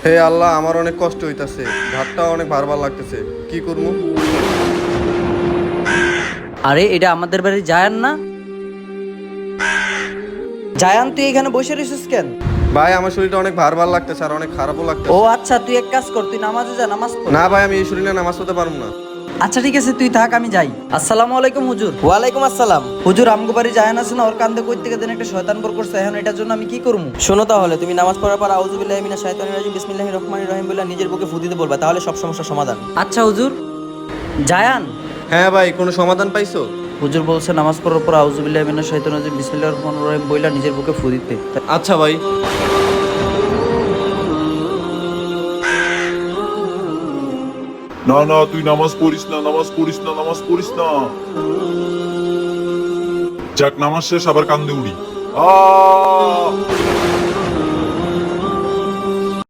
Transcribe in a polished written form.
হে আল্লাহ, আমার অনেক কষ্ট হইতাছে, ঘাটটা অনেক ভার লাগতেছে, কি করবো? আরে এটা আমাদের বাড়ি জায়ান না? জায়ান, তুই এখানে বসে রইছিস কেন? ভাই, আমার শরীরটা অনেক ভার লাগতেছে আর অনেক খারাপও ও লাগতেছে। আচ্ছা, তুই এক কাজ কর, তুই নামাজে যা, নামাজ পড়। না ভাই, আমি এই শরীরে নামাজ পড়তে পারবো না। আচ্ছা ঠিক আছে, তুই থাক, আমি যাই। আসসালামু আলাইকুম হুজুর। ওয়ালাইকুম আসসালাম। হুজুর, আমগো বাড়ি জায়ান আছে না, ওর কান্দে কই থেকে যেন একটা শয়তান বর করছে, এখন এটার জন্য আমি কি করবো? শোনো, তাহলে তুমি নামাজ পড়ার পর আউযুবিল্লাহি মিনাশ শাইতানির রাজিম বিসমিল্লাহির রহমানির রহিম বলে নিজের বুকে ফু দিতে বলবা, তাহলে সব সমস্যার সমাধান। আচ্ছা হুজুর। জায়ান, হ্যাঁ ভাই, কোনো সমাধান পাইছো? হুজুর বলছে নামাজ পড়ার পর আউযুবিল্লাহি মিনাশ শাইতানির রাজিম বিসমিল্লাহির রহমানির রহিম বইলা নিজের বুকে ফু দিতে। আচ্ছা ভাই। না না, তুই নামাজ পড়িস না, নামাজ পড়িস না, নামাজ পড়িস না। যাক, নামাজ শেষ, আবার কান্দে উড়ি।